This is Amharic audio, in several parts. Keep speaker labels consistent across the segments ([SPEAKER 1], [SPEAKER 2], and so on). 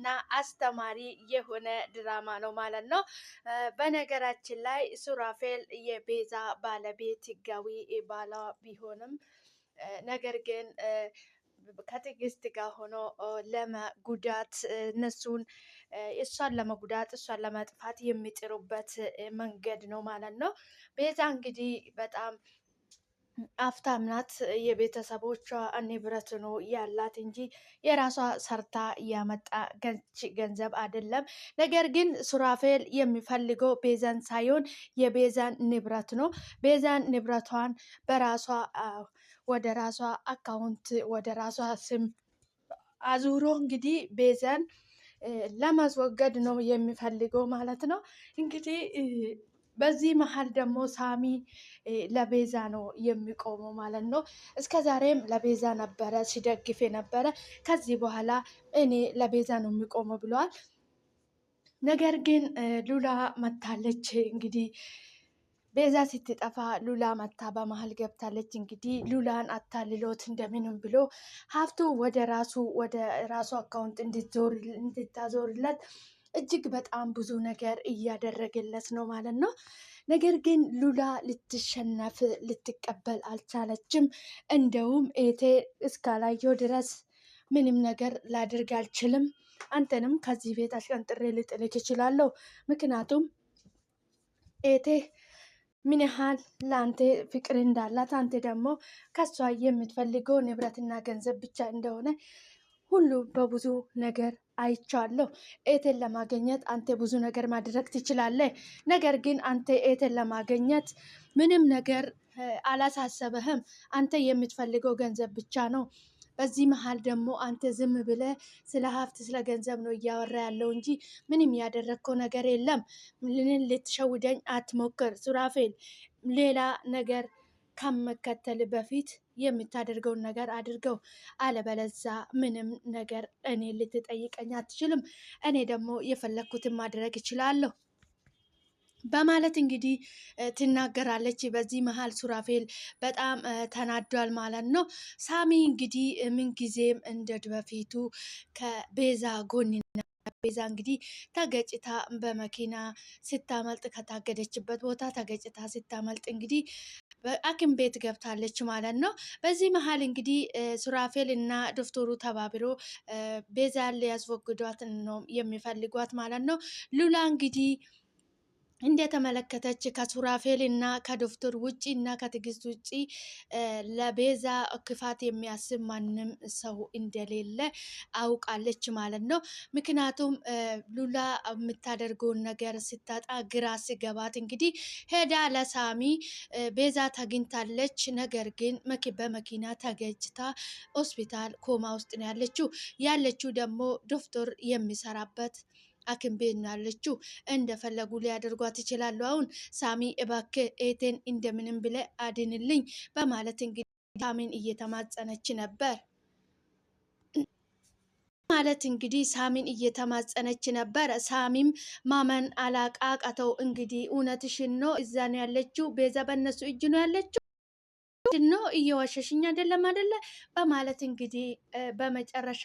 [SPEAKER 1] እና አስተማሪ የሆነ ድራማ ነው ማለት ነው። በነገራችን ላይ ሱራፌል የቤዛ ባለቤት ህጋዊ ባሏ ቢሆንም ነገር ግን ከትዕግስት ጋር ሆኖ ለመጉዳት እነሱን እሷን ለመጉዳት እሷን ለማጥፋት የሚጥሩበት መንገድ ነው ማለት ነው። ቤዛ እንግዲህ በጣም አፍታም ናት። የቤተሰቦቿ ንብረት ነው ያላት እንጂ የራሷ ሰርታ ያመጣ ገንዘብ አይደለም። ነገር ግን ሱራፌል የሚፈልገው ቤዛን ሳይሆን የቤዛን ንብረት ነው። ቤዛን ንብረቷን በራሷ ወደ ራሷ አካውንት ወደ ራሷ ስም አዙሮ እንግዲህ ቤዛን ለማስወገድ ነው የሚፈልገው ማለት ነው። እንግዲህ በዚህ መሀል ደግሞ ሳሚ ለቤዛ ነው የሚቆመው ማለት ነው። እስከ ዛሬም ለቤዛ ነበረ ሲደግፍ የነበረ። ከዚህ በኋላ እኔ ለቤዛ ነው የሚቆመው ብለዋል። ነገር ግን ሉላ መታለች። እንግዲህ ቤዛ ስትጠፋ ሉላ መታ በመሀል ገብታለች። እንግዲህ ሉላን አታልሎት እንደምንም ብሎ ሀብቱ ወደ ራሱ አካውንት እንድታዞርለት እጅግ በጣም ብዙ ነገር እያደረገለት ነው ማለት ነው። ነገር ግን ሉላ ልትሸነፍ ልትቀበል አልቻለችም። እንደውም ኤቴ እስካላየው ድረስ ምንም ነገር ላድርግ አልችልም፣ አንተንም ከዚህ ቤት አሽቀንጥሬ ልጥልክ እችላለሁ። ምክንያቱም ኤቴ ምን ያህል ለአንተ ፍቅር እንዳላት፣ አንተ ደግሞ ከሷ የምትፈልገው ንብረትና ገንዘብ ብቻ እንደሆነ ሁሉ በብዙ ነገር አይቻለሁ። ኤቴን ለማገኘት አንተ ብዙ ነገር ማድረግ ትችላለህ። ነገር ግን አንተ ኤቴን ለማገኘት ምንም ነገር አላሳሰበህም። አንተ የምትፈልገው ገንዘብ ብቻ ነው። በዚህ መሀል ደግሞ አንተ ዝም ብለህ ስለ ሀብት ስለ ገንዘብ ነው እያወራ ያለው እንጂ ምንም ያደረግከው ነገር የለም። ምንን ልትሸውደኝ አትሞክር ሱራፌል። ሌላ ነገር ከመከተል በፊት የምታደርገውን ነገር አድርገው፣ አለበለዛ ምንም ነገር እኔ ልትጠይቀኝ አትችልም። እኔ ደግሞ የፈለግኩትን ማድረግ እችላለሁ በማለት እንግዲህ ትናገራለች። በዚህ መሀል ሱራፌል በጣም ተናዷል ማለት ነው። ሳሚ እንግዲህ ምንጊዜም እንደ በፊቱ ከቤዛ ጎን፣ ቤዛ እንግዲህ ተገጭታ በመኪና ስታመልጥ ከታገደችበት ቦታ ተገጭታ ስታመልጥ እንግዲህ በሐኪም ቤት ገብታለች ማለት ነው። በዚህ መሀል እንግዲህ ሱራፌል እና ዶክተሩ ተባብሮ ቤዛን ሊያስወግዷት ነው የሚፈልጓት ማለት ነው። ሉላ እንግዲህ እንደተመለከተች ከሱራፌል እና ከዶክተር ውጪ እና ከትዕግስት ውጪ ለቤዛ ክፋት የሚያስብ ማንም ሰው እንደሌለ አውቃለች ማለት ነው። ምክንያቱም ሉላ የምታደርገውን ነገር ስታጣ ግራ ሲገባት እንግዲህ ሄዳ ለሳሚ ቤዛ ተገኝታለች፣ ነገር ግን በመኪና ተገጭታ ሆስፒታል ኮማ ውስጥ ነው ያለችው ደግሞ ዶክተር የሚሰራበት ሐኪም ቤት ነው ያለችው። እንደፈለጉ ሊያደርጓት ይችላሉ። አሁን ሳሚ እባክህ ኤቴን እንደምንም ብለ አድንልኝ በማለት እንግዲህ ሳሚን እየተማጸነች ነበር ማለት እንግዲህ ሳሚን እየተማጸነች ነበር። ሳሚም ማመን አቃተው። እንግዲህ እውነትሽን ነው፣ እዛ ነው ያለችው ቤዛ፣ በእነሱ እጅ ነው ያለችው ነው እየዋሸሽኝ አይደለም አይደለ በማለት እንግዲህ በመጨረሻ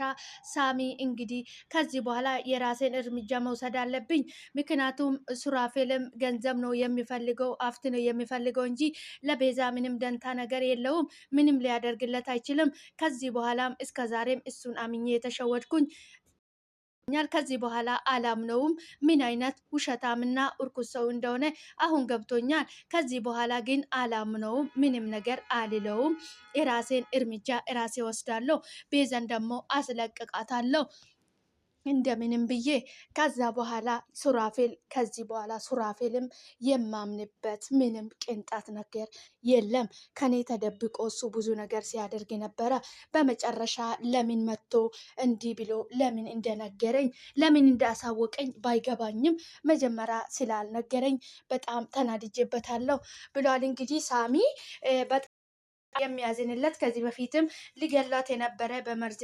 [SPEAKER 1] ሳሚ እንግዲህ ከዚህ በኋላ የራሴን እርምጃ መውሰድ አለብኝ። ምክንያቱም ሱራፌልም ገንዘብ ነው የሚፈልገው፣ ሀብት ነው የሚፈልገው እንጂ ለቤዛ ምንም ደንታ ነገር የለውም። ምንም ሊያደርግለት አይችልም። ከዚህ በኋላም እስከ ዛሬም እሱን አምኜ የተሸወድኩኝ ከዚህ በኋላ አላምነውም። ምን አይነት ውሸታምና እርኩስ ሰው እንደሆነ አሁን ገብቶኛል። ከዚህ በኋላ ግን አላምነውም፣ ምንም ነገር አልለውም። የራሴን እርምጃ ራሴ ወስዳለሁ። ቤዛን ደግሞ አስለቅቃታለሁ እንደምንም ብዬ። ከዛ በኋላ ከዚህ በኋላ ሱራፌልም የማምንበት ምንም ቅንጣት ነገር የለም። ከኔ ተደብቆ እሱ ብዙ ነገር ሲያደርግ ነበረ። በመጨረሻ ለምን መጥቶ እንዲህ ብሎ ለምን እንደነገረኝ ለምን እንዳሳወቀኝ ባይገባኝም መጀመሪያ ስላልነገረኝ በጣም ተናድጄበታለሁ ብሏል። እንግዲህ ሳሚ የሚያዝንለት ከዚህ በፊትም ሊገሏት የነበረ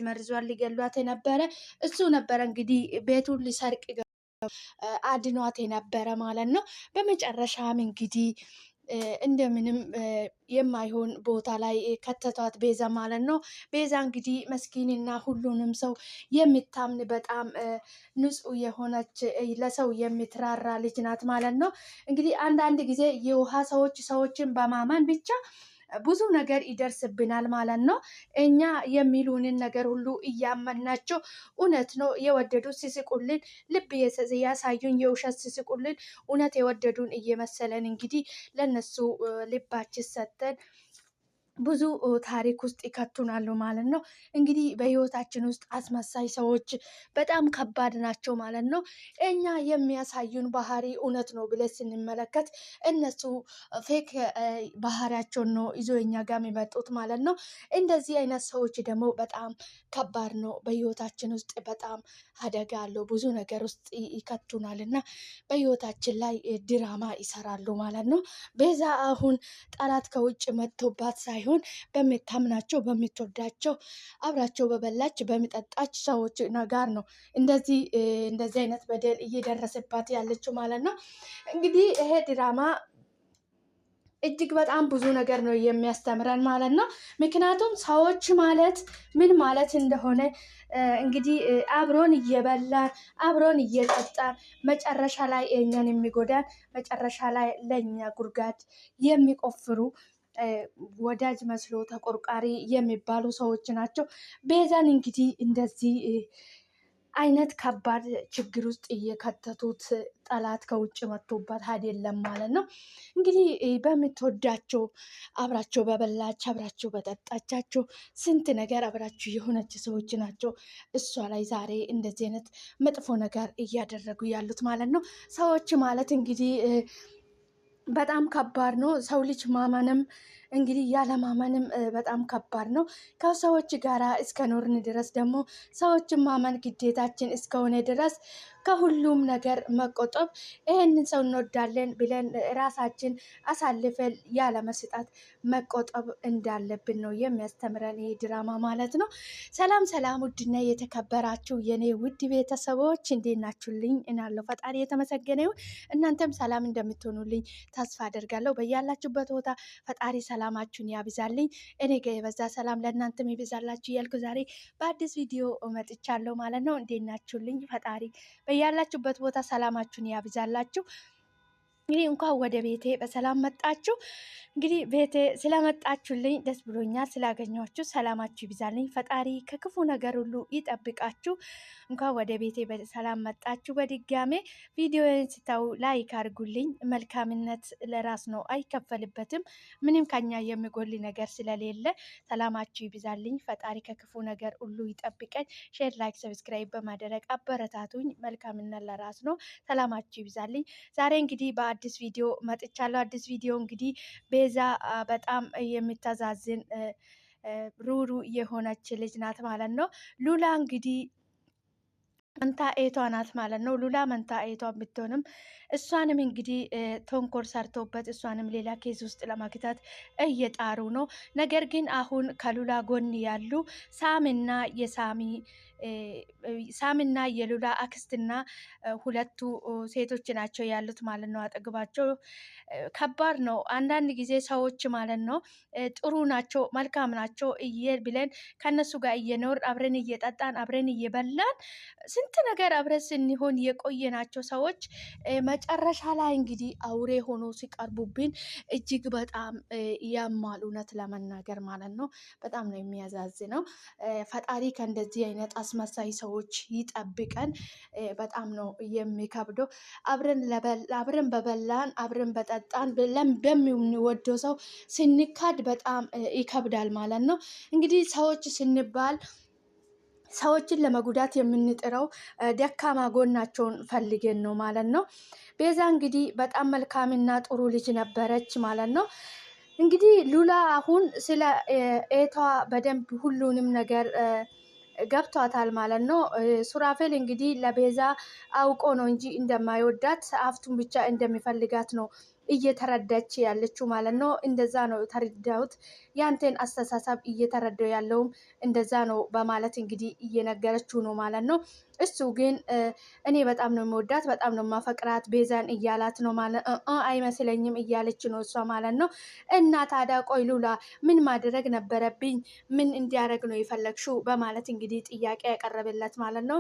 [SPEAKER 1] መርዟን ሊገሏት የነበረ እሱ ነበረ። እንግዲህ ቤቱን ሊሰርቅ አድኗት የነበረ ማለት ነው። በመጨረሻም እንግዲህ እንደምንም የማይሆን ቦታ ላይ ከተቷት ቤዛ ማለት ነው። ቤዛ እንግዲህ መስኪንና ሁሉንም ሰው የምታምን በጣም ንጹሕ የሆነች ለሰው የምትራራ ልጅ ናት ማለት ነው። እንግዲህ አንዳንድ ጊዜ የውሃ ሰዎችን በማመን ብቻ ብዙ ነገር ይደርስብናል ማለት ነው። እኛ የሚሉንን ነገር ሁሉ እያመናቸው እውነት ነው የወደዱት ሲስቁልን፣ ልብ ያሳዩን የውሸት ሲስቁልን፣ እውነት የወደዱን እየመሰለን እንግዲህ ለነሱ ልባችን ሰጥተን ብዙ ታሪክ ውስጥ ይከቱናሉ ማለት ነው። እንግዲህ በህይወታችን ውስጥ አስመሳይ ሰዎች በጣም ከባድ ናቸው ማለት ነው። እኛ የሚያሳዩን ባህሪ እውነት ነው ብለን ስንመለከት እነሱ ፌክ ባህሪያቸውን ነው ይዞ እኛ ጋር የሚመጡት ማለት ነው። እንደዚህ አይነት ሰዎች ደግሞ በጣም ከባድ ነው። በህይወታችን ውስጥ በጣም አደጋ አለው። ብዙ ነገር ውስጥ ይከቱናል እና በህይወታችን ላይ ድራማ ይሰራሉ ማለት ነው። ቤዛ አሁን ጠላት ከውጭ መጥቶባት ሳይሆን በምታምናቸው በምትወዳቸው አብራቸው በበላች በሚጠጣች ሰዎች ጋር ነው እንደዚህ አይነት በደል እየደረሰባት ያለችው ማለት ነው። እንግዲህ ይሄ ድራማ እጅግ በጣም ብዙ ነገር ነው የሚያስተምረን ማለት ነው። ምክንያቱም ሰዎች ማለት ምን ማለት እንደሆነ እንግዲህ አብሮን እየበላን አብሮን እየጠጣን መጨረሻ ላይ እኛን የሚጎዳን መጨረሻ ላይ ለእኛ ጉድጓድ የሚቆፍሩ ወዳጅ መስሎ ተቆርቋሪ የሚባሉ ሰዎች ናቸው። ቤዛን እንግዲህ እንደዚህ አይነት ከባድ ችግር ውስጥ እየከተቱት ጠላት ከውጭ መጥቶባት አይደለም ማለት ነው። እንግዲህ በምትወዳቸው አብራቸው በበላች አብራቸው በጠጣቻቸው ስንት ነገር አብራችሁ የሆነች ሰዎች ናቸው እሷ ላይ ዛሬ እንደዚህ አይነት መጥፎ ነገር እያደረጉ ያሉት ማለት ነው። ሰዎች ማለት እንግዲህ በጣም ከባድ ነው። ሰው ልጅ ማመንም እንግዲህ ያለማመንም በጣም ከባድ ነው። ከሰዎች ጋራ እስከ ኖርን ድረስ ደግሞ ሰዎችን ማመን ግዴታችን እስከሆነ ድረስ ከሁሉም ነገር መቆጠብ፣ ይሄንን ሰው እንወዳለን ብለን ራሳችን አሳልፈን ያለመስጣት መቆጠብ እንዳለብን ነው የሚያስተምረን ይሄ ድራማ ማለት ነው። ሰላም ሰላም! ውድና የተከበራችሁ የኔ ውድ ቤተሰቦች እንዴት ናችሁልኝ? እናለሁ ፈጣሪ የተመሰገነ ይሁን። እናንተም ሰላም እንደምትሆኑልኝ ተስፋ አደርጋለሁ። በያላችሁበት ቦታ ፈጣሪ ሰላማችሁን ያብዛልኝ። እኔ ጋ የበዛ ሰላም ለእናንተም ይብዛላችሁ እያልኩ ዛሬ በአዲስ ቪዲዮ መጥቻለሁ ማለት ነው። እንዴት ናችሁልኝ? ፈጣሪ በያላችሁበት ቦታ ሰላማችሁን ያብዛላችሁ። እንግዲህ እንኳን ወደ ቤቴ በሰላም መጣችሁ። እንግዲህ ቤቴ ስለመጣችሁልኝ ደስ ብሎኛል። ስላገኘኋችሁ ሰላማችሁ ይብዛልኝ። ፈጣሪ ከክፉ ነገር ሁሉ ይጠብቃችሁ። እንኳን ወደ ቤቴ በሰላም መጣችሁ። በድጋሜ ቪዲዮን ስታዩ ላይክ አድርጉልኝ። መልካምነት ለራስ ነው፣ አይከፈልበትም። ምንም ከኛ የሚጎል ነገር ስለሌለ ሰላማችሁ ይብዛልኝ። ፈጣሪ ከክፉ ነገር ሁሉ ይጠብቀኝ። ሼር፣ ላይክ፣ ሰብስክራይብ በማድረግ አበረታቱኝ። መልካምነት ለራስ ነው። ሰላማችሁ ይብዛልኝ። ዛሬ እንግዲህ በአዲስ ቪዲዮ መጥቻለሁ። አዲስ ቪዲዮ እንግዲህ ቤዛ በጣም የምታዛዝን ሩሩ የሆነች ልጅ ናት ማለት ነው። ሉላ እንግዲህ መንታ ኤቷ ናት ማለት ነው። ሉላ መንታ ኤቷ ብትሆንም እሷንም እንግዲህ ተንኮል ሰርቶበት እሷንም ሌላ ኬዝ ውስጥ ለመክተት እየጣሩ ነው። ነገር ግን አሁን ከሉላ ጎን ያሉ ሳምና የሉላ አክስትና ሁለቱ ሴቶች ናቸው ያሉት ማለት ነው አጠገባቸው። ከባድ ነው። አንዳንድ ጊዜ ሰዎች ማለት ነው ጥሩ ናቸው፣ መልካም ናቸው ብለን ከነሱ ጋር እየኖር አብረን እየጠጣን አብረን እየበላን ስንት ነገር አብረን ስንሆን የቆየናቸው ሰዎች መጨረሻ ላይ እንግዲህ አውሬ ሆኖ ሲቀርቡብን እጅግ በጣም ያማል፣ እውነት ለመናገር ማለት ነው። በጣም ነው የሚያዛዝነው። ፈጣሪ ከእንደዚህ አይነት አስመሳይ ሰዎች ይጠብቀን። በጣም ነው የሚከብደው። አብረን በበላን አብረን በጠጣን በምንወደው ሰው ስንካድ በጣም ይከብዳል ማለት ነው። እንግዲህ ሰዎች ስንባል ሰዎችን ለመጉዳት የምንጥረው ደካማ ጎናቸውን ፈልገን ነው ማለት ነው። ቤዛ እንግዲህ በጣም መልካምና ጥሩ ልጅ ነበረች ማለት ነው። እንግዲህ ሉላ አሁን ስለ ኤቷ በደንብ ሁሉንም ነገር ገብቷታል ማለት ነው። ሱራፌል እንግዲህ ለቤዛ አውቆ ነው እንጂ እንደማይወዳት አፍቱን ብቻ እንደሚፈልጋት ነው እየተረዳች ያለችው ማለት ነው። እንደዛ ነው ተረዳሁት። ያንተን አስተሳሰብ እየተረዳው ያለውም እንደዛ ነው በማለት እንግዲህ እየነገረችው ነው ማለት ነው። እሱ ግን እኔ በጣም ነው የምወዳት፣ በጣም ነው የማፈቅራት ቤዛን እያላት ነው ማለት አይመስለኝም እያለች ነው እሷ ማለት ነው። እና ታዲያ ቆይ ሉላ ምን ማድረግ ነበረብኝ? ምን እንዲያደርግ ነው የፈለግሽው? በማለት እንግዲህ ጥያቄ ያቀረበለት ማለት ነው።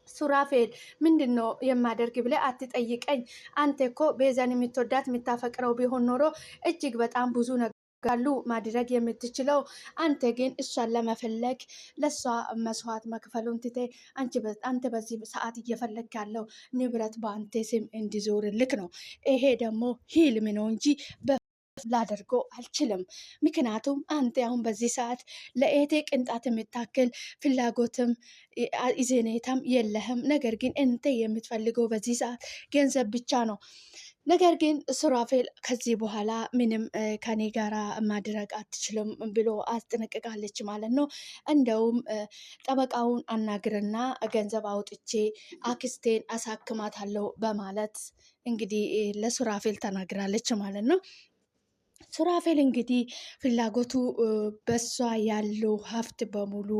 [SPEAKER 1] ሱራፌል ምንድን ነው የማደርግ ብለህ አትጠይቀኝ። አንተ እኮ ቤዛን የምትወዳት የምታፈቅረው ቢሆን ኖሮ እጅግ በጣም ብዙ ጋሉ ማድረግ የምትችለው። አንተ ግን እሷን ለመፈለግ ለእሷ መስዋዕት መክፈሉን ትቴ አንተ በዚህ ሰዓት እየፈለግ ያለው ንብረት በአንተ ስም እንዲዞርልክ ነው። ይሄ ደግሞ ሂልም ነው እንጂ ላደርጎ አልችልም። ምክንያቱም አንተ አሁን በዚህ ሰዓት ለኤቴ ቅንጣት የምታክል ፍላጎትም ኢዜኔታም የለህም። ነገር ግን እንተ የምትፈልገው በዚህ ሰዓት ገንዘብ ብቻ ነው። ነገር ግን ሱራፌል ከዚህ በኋላ ምንም ከኔ ጋራ ማድረግ አትችልም ብሎ አስጠነቅቃለች ማለት ነው። እንደውም ጠበቃውን አናግርና ገንዘብ አውጥቼ አክስቴን አሳክማታለሁ በማለት እንግዲህ ለሱራፌል ተናግራለች ማለት ነው። ሱራፌል እንግዲህ ፍላጎቱ በሷ ያለው ሀብት በሙሉ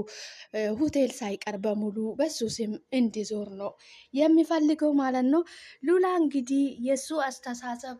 [SPEAKER 1] ሆቴል ሳይቀር በሙሉ በሱ ስም እንዲዞር ነው የሚፈልገው ማለት ነው። ሉላ እንግዲህ የእሱ አስተሳሰብ